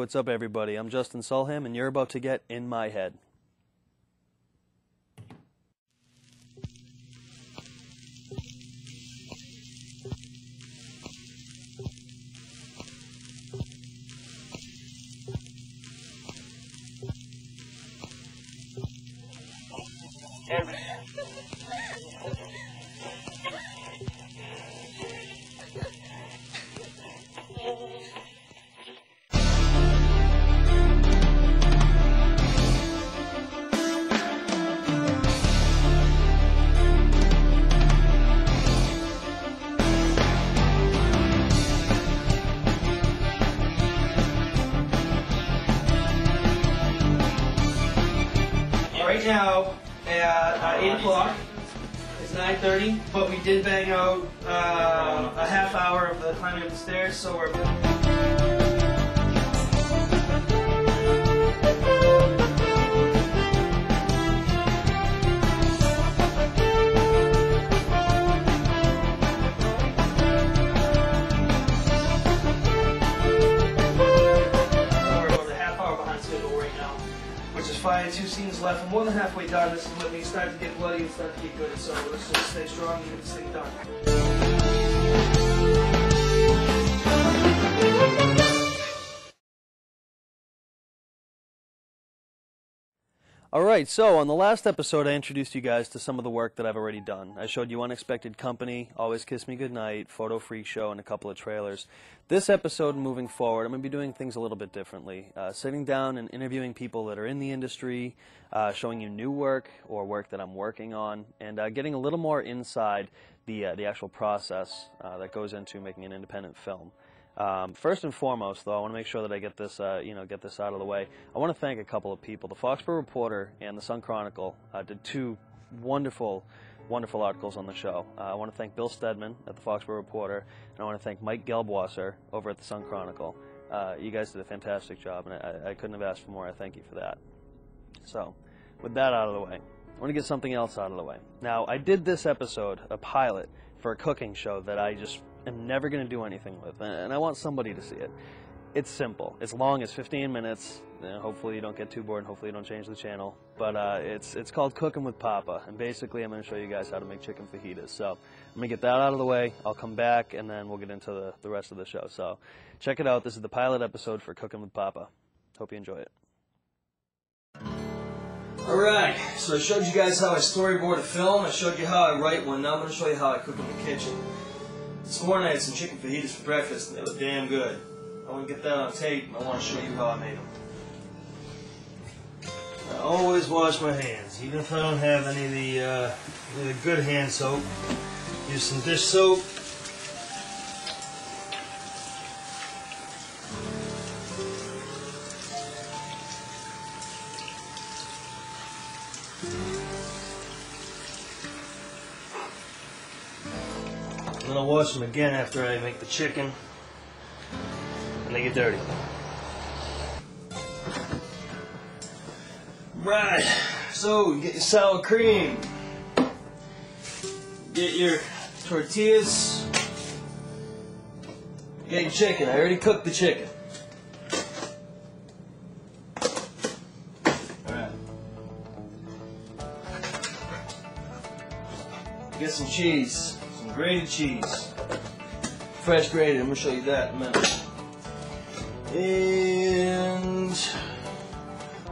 what's up everybody? I'm Justin Sulham and you're about to get in my head. Right now at 8 o'clock, it's 9:30, but we did bang out a half hour of the climbing up the stairs, so we're... Which is fine, 2 scenes left. I'm more than halfway done. This is when we start to get bloody and start to get good. So let's just stay strong and get this thing done. Alright, so on the last episode I introduced you guys to some of the work that I've already done. I showed you Unexpected Company, Always Kiss Me Goodnight, Photo Freak Show, and a couple of trailers. This episode, moving forward, I'm going to be doing things a little bit differently. Sitting down and interviewing people that are in the industry, showing you new work or work that I'm working on, and getting a little more inside the actual process that goes into making an independent film. First and foremost, though, I want to make sure that I get this, get this out of the way. I want to thank a couple of people. The Foxborough Reporter and the Sun Chronicle did 2 wonderful articles on the show. I want to thank Bill Stedman at the Foxborough Reporter, and I want to thank Mike Gelbwasser over at the Sun Chronicle. You guys did a fantastic job, and I couldn't have asked for more. I thank you for that. So, with that out of the way, I want to get something else out of the way. Now, I did this episode, a pilot, for a cooking show that I just am never going to do anything with, and I want somebody to see it. It's simple. It's long. It's 15 minutes. Hopefully you don't get too bored, and hopefully you don't change the channel. But it's called Cooking with Papa, and basically I'm going to show you guys how to make chicken fajitas. So I'm going to get that out of the way. I'll come back, and then we'll get into the rest of the show. So check it out. This is the pilot episode for Cooking with Papa. Hope you enjoy it. Alright, so I showed you guys how I storyboard a film. I showed you how I write one. Now I'm going to show you how I cook in the kitchen. This morning I had some chicken fajitas for breakfast, and they look damn good. I want to get that on tape, and I want to show you how I made them. I always wash my hands, even if I don't have any of the good hand soap. Use some dish soap. And then I'll wash them again after I make the chicken, and they get dirty. Right, so you get your sour cream, get your tortillas, get your chicken. I already cooked the chicken. Alright. Get some cheese. Grated cheese. Fresh grated, I'm going to show you that in a minute. And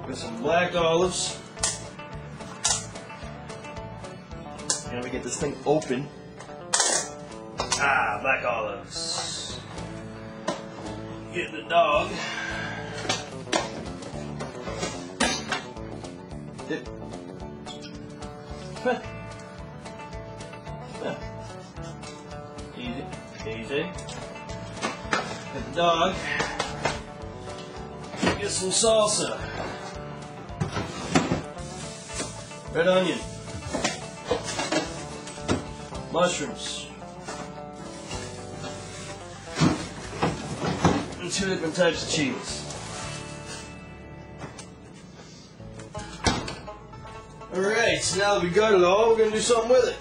got some black olives. And we get this thing open. Black olives. Get the dog. Dip. Easy. Get the dog. Get some salsa. Red onion. Mushrooms. And 2 different types of cheese. Alright, so now that we got it all, we're going to do something with it.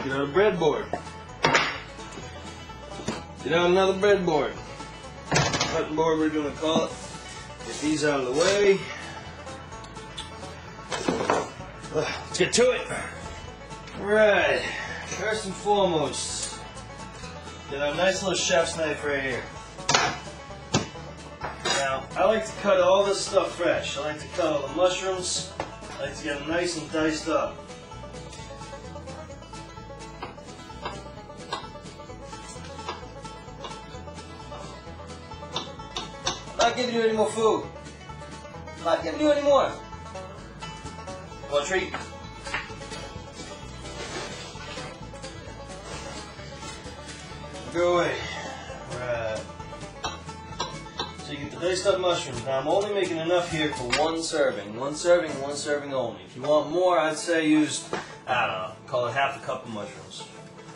Get out a breadboard. Get out another breadboard. cutting board, we're going to call it. Get these out of the way. Let's get to it. Alright, first and foremost, get a nice little chef's knife right here. Now, I like to cut all this stuff fresh. I like to cut all the mushrooms. I like to get them nice and diced up. Not giving you any more food. Not giving you any more. Want a treat? Go away. Right. So you get the diced up mushrooms. Now I'm only making enough here for one serving. One serving only. If you want more, I'd say use, I don't know, call it half a cup of mushrooms.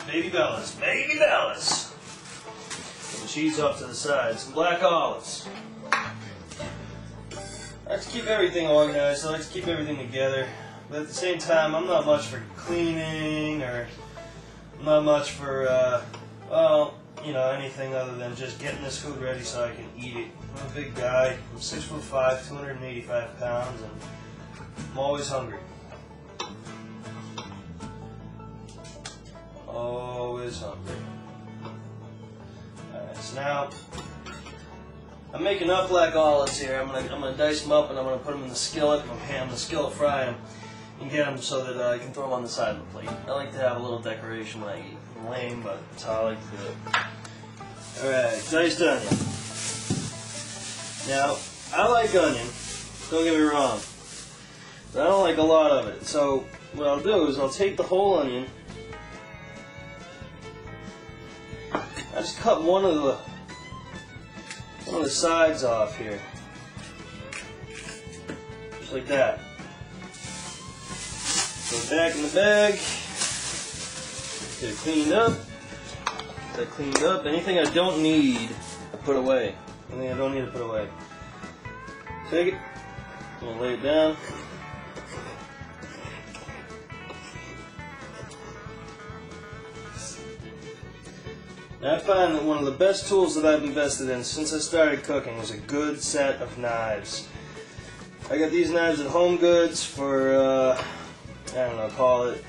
Baby bellas. Baby bellas. Put the cheese off to the side. Some black olives. I like to keep everything organized. I like to keep everything together. But at the same time, I'm not much for cleaning, or I'm not much for, well, you know, anything other than just getting this food ready so I can eat it. I'm a big guy. I'm 6'5", 285 pounds, and I'm always hungry. Always hungry. Alright, so now I'm making up black olives here. I'm gonna dice them up and I'm gonna put them in the skillet. I'm gonna skillet fry them and get them so that I can throw them on the side of the plate. I like to have a little decoration when I eat. I'm lame, but that's how I like to do it. Alright, diced onion. Now, I like onion, don't get me wrong, but I don't like a lot of it. So what I'll do is I'll take the whole onion. I just cut one of the sides off here, just like that. Put it back in the bag. Get it cleaned up. Get that cleaned up. Anything I don't need, I put away. Anything I don't need to put away. Take it. I'm gonna lay it down. Now I find that one of the best tools that I've invested in since I started cooking was a good set of knives. I got these knives at Home Goods for, I don't know, call it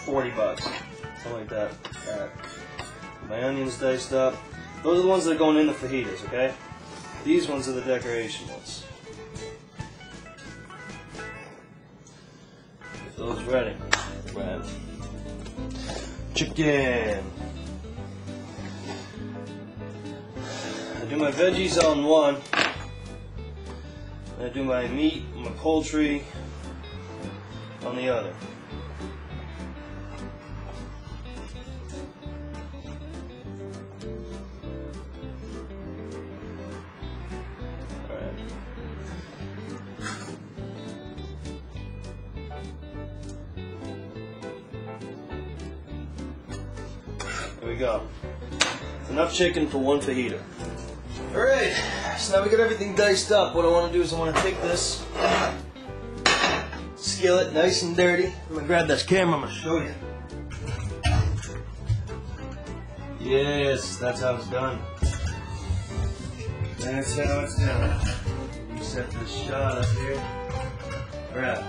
40 bucks. Something like that. Alright. My onions diced up. Those are the ones that are going in the fajitas, okay? These ones are the decoration ones. Get those ready. Right. Chicken. I do my veggies on one. And I do my meat, my poultry on the other. Alright. There we go. It's enough chicken for one fajita. Alright, so now we got everything diced up. What I want to do is I want to take this skillet, nice and dirty. I'm going to grab this camera, I'm going to show you. Yes, that's how it's done. That's how it's done. You set this shot up here. Alright.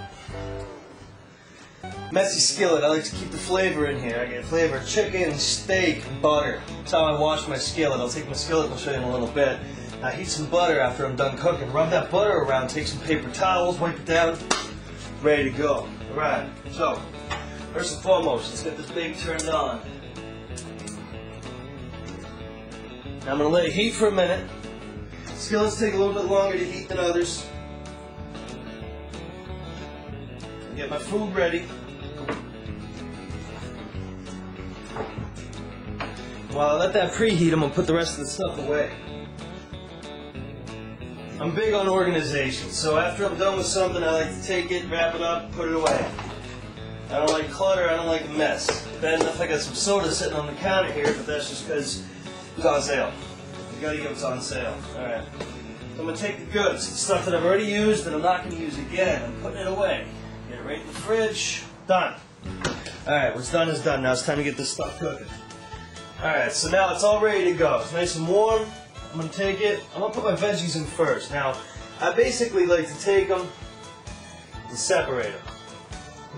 Messy skillet, I like to keep the flavor in here. I get flavor, chicken, steak, butter. That's how I wash my skillet. I'll take my skillet and I'll show you in a little bit. I heat some butter after I'm done cooking. Rub that butter around, take some paper towels, wipe it down, ready to go. Alright, so, first and foremost, let's get this bake turned on. Now I'm going to let it heat for a minute. Skillets take a little bit longer to heat than others. Get my food ready. While I let that preheat, I'm going to put the rest of the stuff away. I'm big on organization, so after I'm done with something, I like to take it, wrap it up, put it away. I don't like clutter, I don't like a mess. Bad enough I got some soda sitting on the counter here, but that's just because it's on sale. You gotta get what's on sale. Alright. So I'm going to take the goods, the stuff that I've already used that I'm not going to use again. I'm putting it away. Get it right in the fridge. Done. Alright, what's done is done. Now it's time to get this stuff cooking. Alright, so now it's all ready to go. It's nice and warm. I'm going to take it, I'm going to put my veggies in first. Now, I basically like to take them and separate them.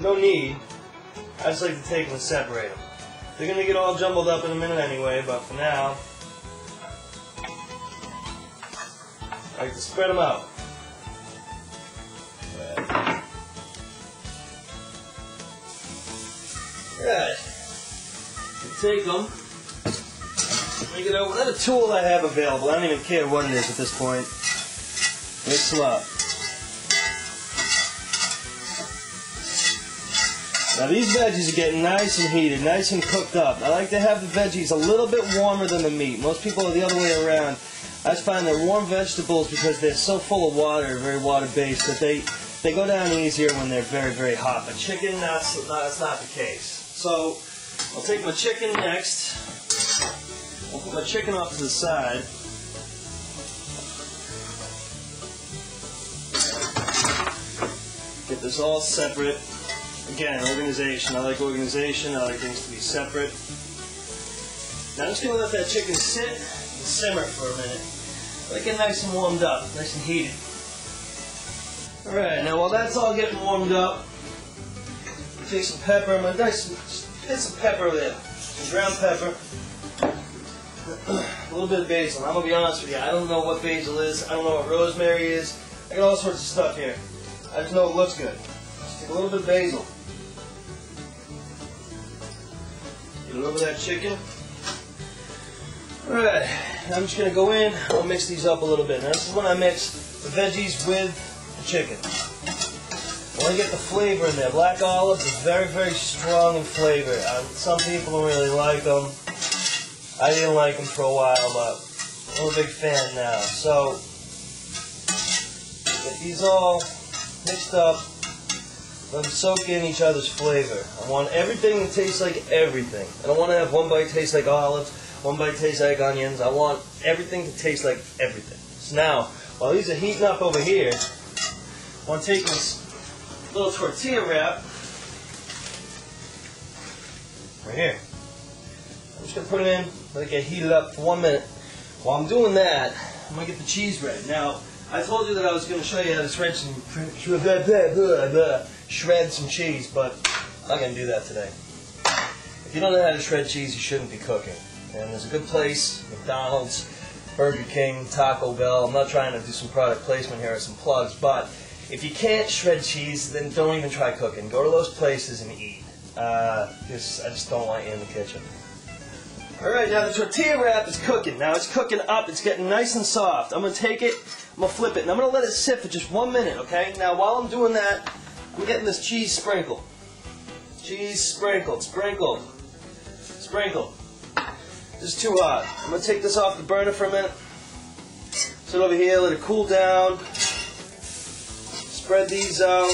No need, I just like to take them and separate them. They're going to get all jumbled up in a minute anyway, but for now, I like to spread them out. Alright, take them, make it out, whatever tool I have available, I don't even care what it is at this point, mix them up. Now these veggies are getting nice and heated, nice and cooked up. I like to have the veggies a little bit warmer than the meat. Most people are the other way around. I just find that warm vegetables, because they're so full of water, very water-based, that they go down easier when they're very, very hot. But chicken, that's not the case. So, I'll take my chicken next. I'll put my chicken off to the side. Get this all separate. Again, organization. I like organization. I like things to be separate. Now I'm just going to let that chicken sit and simmer for a minute. Let it get nice and warmed up, nice and heated. Alright, now while that's all getting warmed up, take some pepper. I'm going to hit some pepper there. Some ground pepper. A little bit of basil. I'm going to be honest with you. I don't know what basil is. I don't know what rosemary is. I got all sorts of stuff here. I just know it looks good. Just take a little bit of basil. Get it over that chicken. Alright, I'm just going to go in. I'll mix these up a little bit. Now this is when I mix the veggies with the chicken. I want to get the flavor in there. Black olives is very, very strong in flavor. Some people don't really like them. I didn't like them for a while, but I'm a big fan now. So, get these all mixed up. Let them soak in each other's flavor. I want everything to taste like everything. I don't want to have one bite taste like olives, one bite taste like onions. I want everything to taste like everything. So now, while these are heating up over here, I want to take this little tortilla wrap right here. I'm just going to put it in, let it get heated up for 1 minute. While I'm doing that, I'm going to get the cheese ready. Now, I told you that I was going to show you how to shred some cheese, but I'm not going to do that today. If you don't know how to shred cheese, you shouldn't be cooking. And there's a good place, McDonald's, Burger King, Taco Bell. I'm not trying to do some product placement here or some plugs, but if you can't shred cheese, then don't even try cooking. Go to those places and eat. I just don't want you in the kitchen. Alright, now the tortilla wrap is cooking. Now it's cooking up. It's getting nice and soft. I'm going to take it, I'm going to flip it, and I'm going to let it sit for just 1 minute, okay? Now while I'm doing that, I'm getting this cheese sprinkled. Cheese sprinkled, sprinkled, sprinkled. This is too hot. I'm going to take this off the burner for a minute. Sit over here, let it cool down. Spread these out.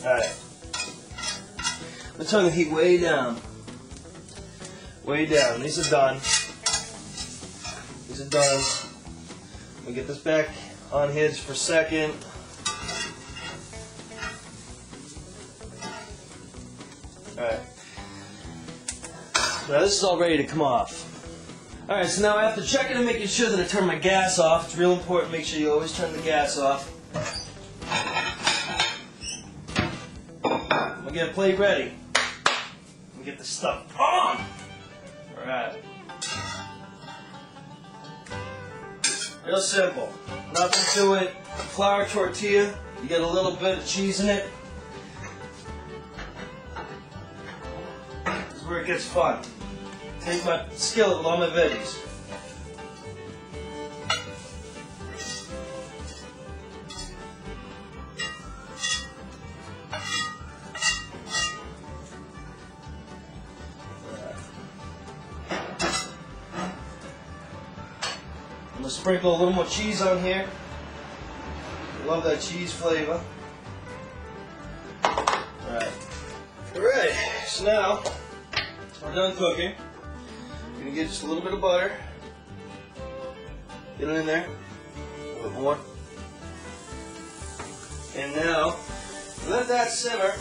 Alright. I'm going to turn the heat way down. Way down. These are done. These are done. Let me get this back on here just for a second. Alright. Now this is all ready to come off. Alright, so now after checking and making sure that I turn my gas off, it's real important to make sure you always turn the gas off. I'm going to get a plate ready. I'm going to get this stuff on! Alright. Real simple. Nothing to it. Flour tortilla. You get a little bit of cheese in it. This is where it gets fun. Take my skillet with all my veggies. I'm going to sprinkle a little more cheese on here. Love that cheese flavor. Alright. Alright, so now we're done cooking. We're going to get just a little bit of butter. Get it in there. A little bit more. And now, let that simmer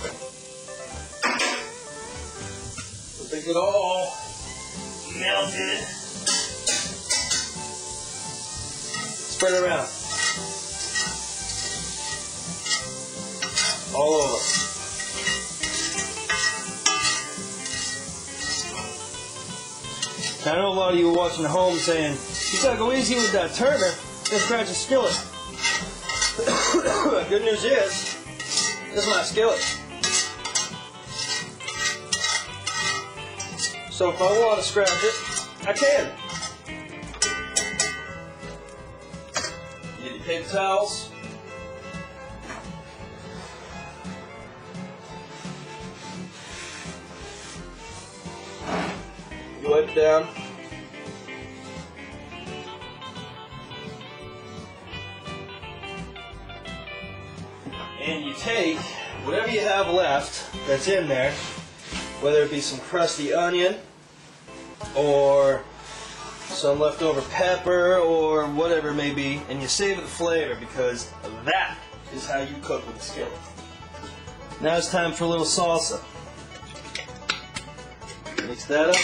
Get it all melted. Spread it around. All over. Now, I know a lot of you are watching at home saying, you gotta go easy with that turner, just scratch a skillet. Good news is, this is my skillet. So if I want to scratch it, I can. Get your paper towels. You wipe it down. And you take whatever you have left that's in there, whether it be some crusty onion or some leftover pepper or whatever it may be, and you savor the flavor, because that is how you cook with a skillet. Now it's time for a little salsa. Mix that up.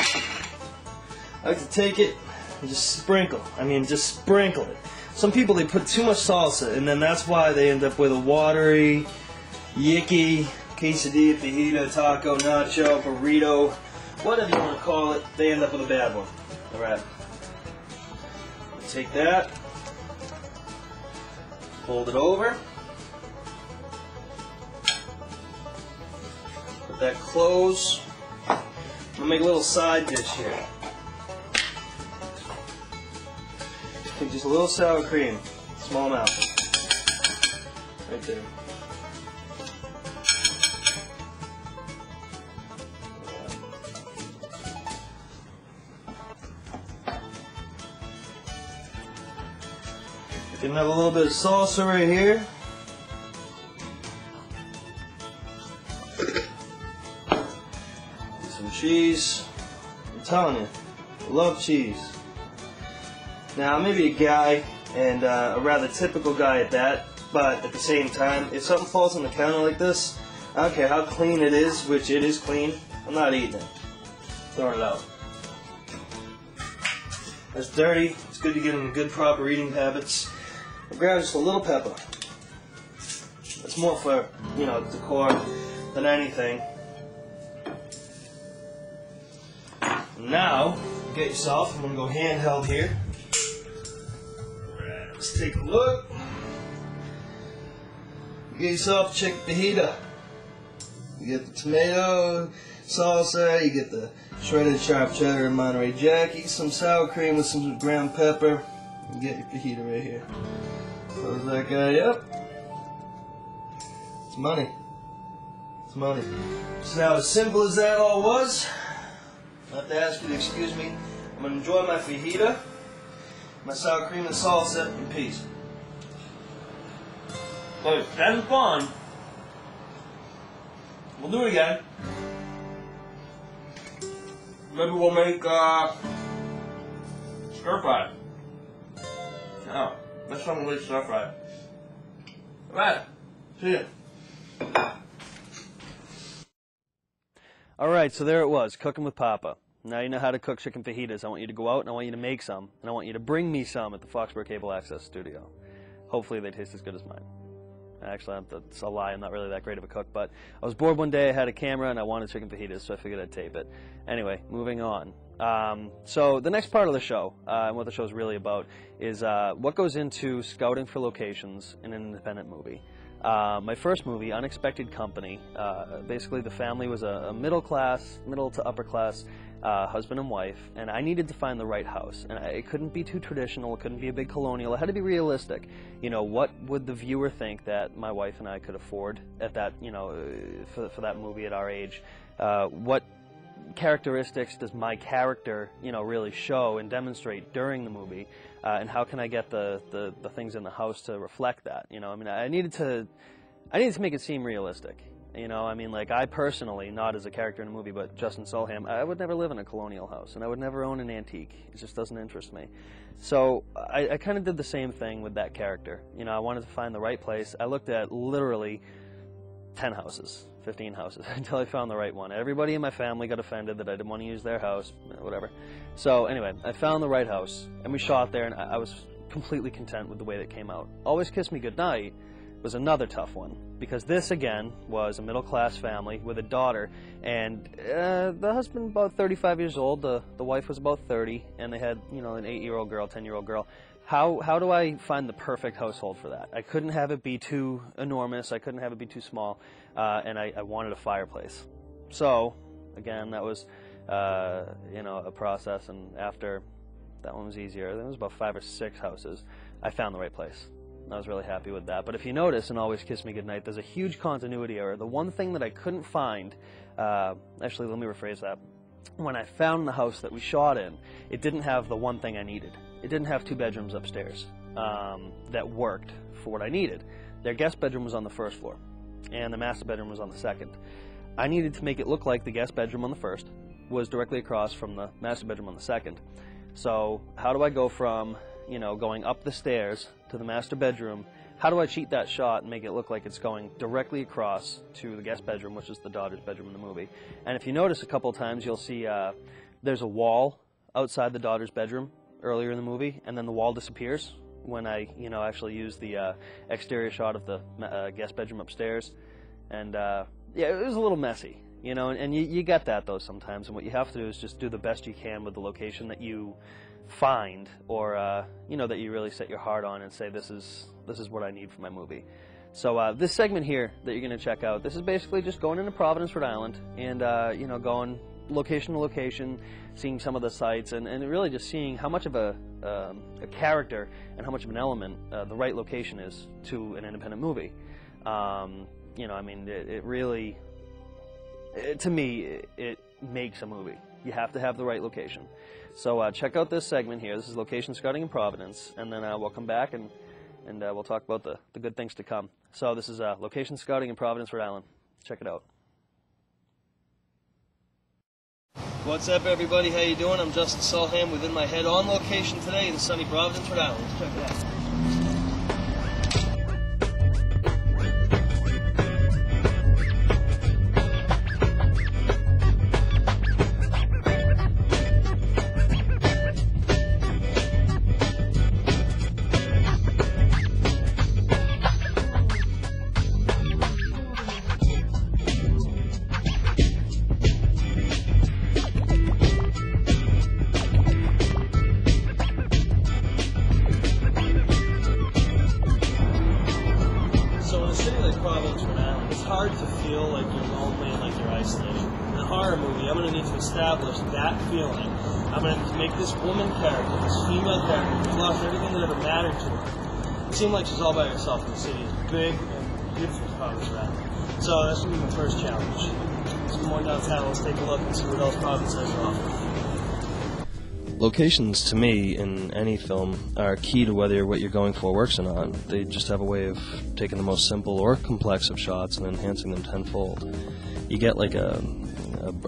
I like to take it and just sprinkle. Just sprinkle it. Some people, they put too much salsa, and then that's why they end up with a watery, yicky quesadilla, fajita, taco, nacho, burrito, whatever you want to call it. They end up with a bad one. All right. Take that, fold it over, let that close. I'm gonna make a little side dish here. Take just a little sour cream, small amount, right there. Can have a little bit of salsa right here. Some cheese. I'm telling you, I love cheese. Now, I may be a guy, and a rather typical guy at that, but at the same time, if something falls on the counter like this, I don't care how clean it is, which it is clean, I'm not eating it. Throw it out. That's dirty. It's good to get in good, proper eating habits. I'll grab just a little pepper. It's more for, decor than anything. Now, get yourself, I'm going to go handheld here. Let's take a look. Get yourself a chicken fajita. You get the tomato salsa, you get the shredded sharp cheddar and Monterey Jack, eat some sour cream with some ground pepper, and get your fajita right here. Close that guy up. It's money. It's money. So now, as simple as that all was, I have to ask you to excuse me. I'm going to enjoy my fajita, my sour cream and salsa in peace. But that's fun. We'll do it again. Maybe we'll make stir fry. Oh, let's try to make stir fry. Alright, see ya. Alright, so there it was, cooking with Papa. Now you know how to cook chicken fajitas. I want you to go out and I want you to make some. And I want you to bring me some at the Foxborough Cable Access studio. Hopefully they taste as good as mine. Actually, that's a lie. I'm not really that great of a cook, but I was bored one day, I had a camera, and I wanted chicken fajitas, so I figured I'd tape it. Anyway, moving on. So the next part of the show, and what the show's really about, is what goes into scouting for locations in an independent movie. My first movie, Unexpected Company, basically the family was a middle to upper class husband and wife, and I needed to find the right house. And it couldn't be too traditional, it couldn't be a big colonial, it had to be realistic. What would the viewer think that my wife and I could afford at that, for that movie at our age? What characteristics does my character, really show and demonstrate during the movie? And how can I get the things in the house to reflect that? I needed to make it seem realistic. I personally, not as a character in a movie, but Justin Sulham, I would never live in a colonial house, and I would never own an antique. It just doesn't interest me. So I kind of did the same thing with that character. I wanted to find the right place. I looked at literally 10 houses, 15 houses, until I found the right one. Everybody in my family got offended that I didn't want to use their house, whatever. So anyway, I found the right house, and we shot there, and I was completely content with the way that came out. Always Kiss Me Goodnight was another tough one, because this, again, was a middle-class family with a daughter, and the husband about 35 years old, the wife was about 30, and they had, you know, an 8-year-old girl, 10-year-old girl. How do I find the perfect household for that? I couldn't have it be too enormous, I couldn't have it be too small, and I wanted a fireplace. So, again, that was, you know, a process, and after that one was easier, there was about 5 or 6 houses, I found the right place. I was really happy with that. But if you notice in Always Kiss Me Goodnight, there's a huge continuity error. The one thing that I couldn't find, actually, let me rephrase that. When I found the house that we shot in, it didn't have the one thing I needed. It didn't have 2 bedrooms upstairs that worked for what I needed. Their guest bedroom was on the 1st floor, and the master bedroom was on the 2nd. I needed to make it look like the guest bedroom on the 1st was directly across from the master bedroom on the 2nd. So how do I go from, you know, going up the stairs to the master bedroom? How do I cheat that shot and make it look like it's going directly across to the guest bedroom, which is the daughter's bedroom in the movie? And if you notice a couple of times, you'll see there's a wall outside the daughter's bedroom earlier in the movie, and then the wall disappears when I, you know, actually use the exterior shot of the guest bedroom upstairs. And yeah, it was a little messy, you know, and you get that though sometimes, and what you have to do is just do the best you can with the location that you find, or you know, that you really set your heart on and say, this is what I need for my movie. So this segment here that you're going to check out, this is basically just going into Providence, Rhode Island, and you know, going location to location, seeing some of the sites, and really just seeing how much of a character and how much of an element the right location is to an independent movie. You know, I mean, it really, to me, it makes a movie. You have to have the right location. So check out this segment here. This is location scouting in Providence, and then we'll come back and we'll talk about the good things to come. So this is location scouting in Providence, Rhode Island. Check it out. What's up, everybody? How you doing? I'm Justin Sulham within my head on location today in sunny Providence, Rhode Island. Let's check it out. Providence, Rhode Island. It's hard to feel like you're lonely and like you're isolated. In a horror movie, I'm going to need to establish that feeling. I'm going to make this woman character, this female character, who's lost everything that ever mattered to her. It seemed like she's all by herself in the city. It's big and beautiful Providence, Rhode Island. So that's going to be my first challenge. Let's go more downtown. Let's take a look and see what else Providence has to offer. Locations, to me, in any film, are key to whether what you're going for works or not. They just have a way of taking the most simple or complex of shots and enhancing them tenfold. You get like a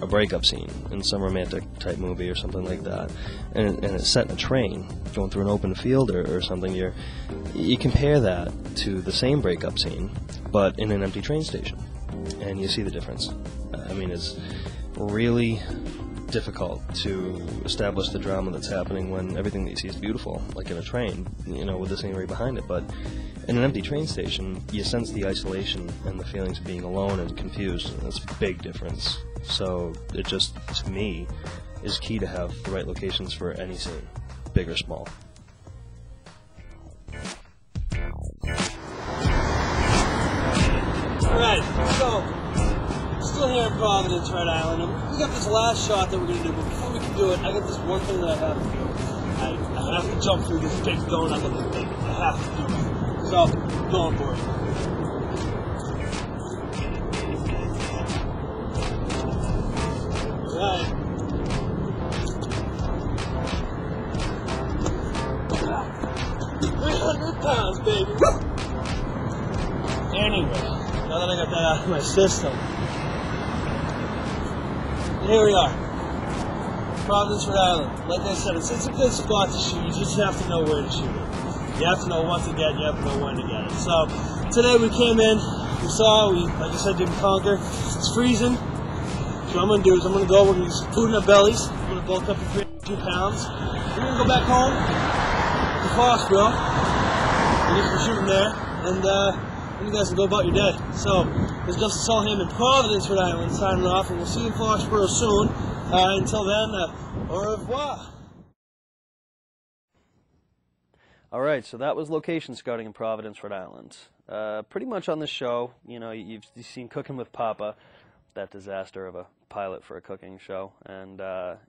breakup scene in some romantic type movie or something like that, and it's set in a train going through an open field or something. You compare that to the same breakup scene, but in an empty train station, and you see the difference. I mean, it's really difficult to establish the drama that's happening when everything that you see is beautiful, like in a train, you know, with the scenery behind it. But in an empty train station, you sense the isolation and the feelings of being alone and confused. That's a big difference. So it just, to me, is key to have the right locations for any scene, big or small. Alright, so still here in Providence, Rhode Island. We got this last shot that we're going to do, but before we can do it, I got this one thing that I have to do. I have to jump through this big donut looking thing. I have to do it. So, go on board. Alright. 300 pounds, baby. Anyway, now that I got that out of my system, and here we are, Providence, Rhode Island. Like I said, it's a good spot to shoot. You just have to know where to shoot it. You have to know what to get. You have to know when to get it. So today we came in you saw, we, like I said, didn't conquer. It's freezing. So what I'm going to do is I'm going to go, we're going to get some food in our bellies. I'm going to bulk up to 302 pounds. We're going to go back home to Foxborough and get some shooting there. And then you guys can go about your day. So, this is Justin Sulham in Providence, Rhode Island, signing off. And we'll see you in Foxborough soon. Until then, au revoir. All right, so that was location scouting in Providence, Rhode Island. Pretty much on the show, you know, you've seen Cooking with Papa, that disaster of a pilot for a cooking show, and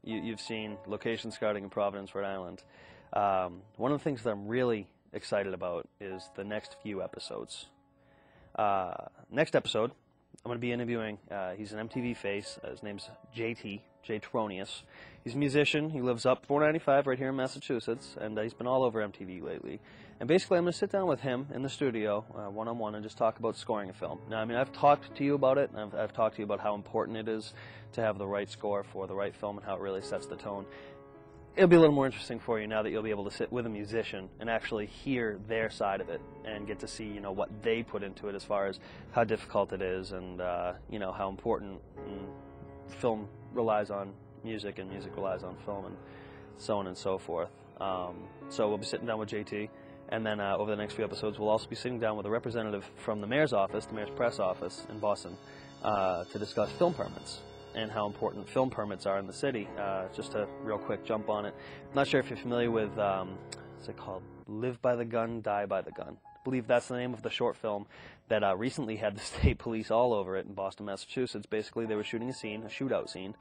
you've seen location scouting in Providence, Rhode Island. One of the things that I'm really excited about is the next few episodes. Next episode, I'm going to be interviewing, he's an MTV face, his name's JT, Jay Tronius. He's a musician, he lives up 495 right here in Massachusetts, and he's been all over MTV lately. And basically I'm going to sit down with him in the studio, one-on-one, and just talk about scoring a film. Now, I mean, I've talked to you about it, and I've talked to you about how important it is to have the right score for the right film and how it really sets the tone. It'll be a little more interesting for you now that you'll be able to sit with a musician and actually hear their side of it and get to see, you know, what they put into it as far as how difficult it is and, you know, how important film relies on music and music relies on film and so on and so forth. So we'll be sitting down with JT, and then over the next few episodes we'll also be sitting down with a representative from the mayor's office, the mayor's press office in Boston, to discuss film permits and how important film permits are in the city. Just a real quick jump on it. I'm not sure if you're familiar with, what's it called? Live by the Gun, Die by the Gun. I believe that's the name of the short film that recently had the state police all over it in Boston, Massachusetts. Basically, they were shooting a scene, a shootout scene,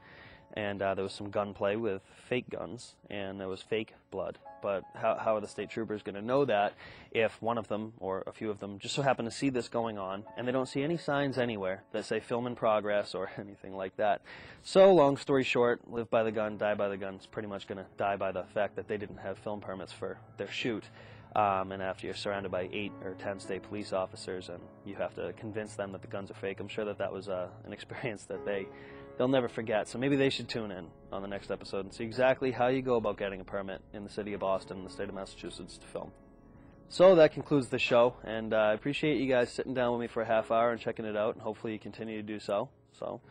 and there was some gunplay with fake guns, and there was fake blood. But how are the state troopers going to know that if one of them, or a few of them, just so happen to see this going on, and they don't see any signs anywhere that say film in progress or anything like that? So, long story short, Live by the Gun, Die by the Gun is pretty much going to die by the fact that they didn't have film permits for their shoot. And after you're surrounded by 8 or 10 state police officers and you have to convince them that the guns are fake, I'm sure that was an experience that they'll never forget. So maybe they should tune in on the next episode and see exactly how you go about getting a permit in the city of Boston and the state of Massachusetts to film. So that concludes the show, and I appreciate you guys sitting down with me for a half hour and checking it out, and hopefully you continue to do so. So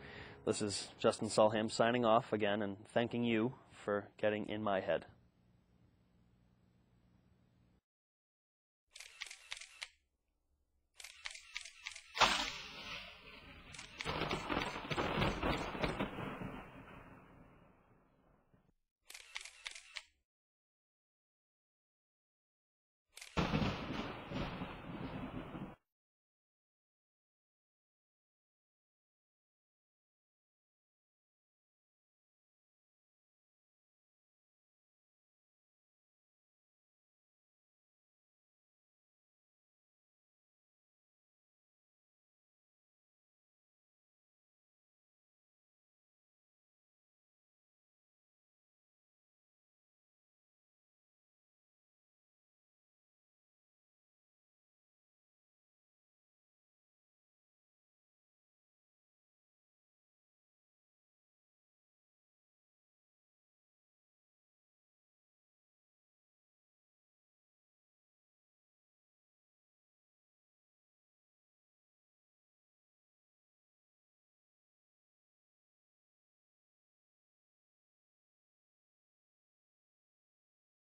this is Justin Sulham signing off again and thanking you for getting in my head.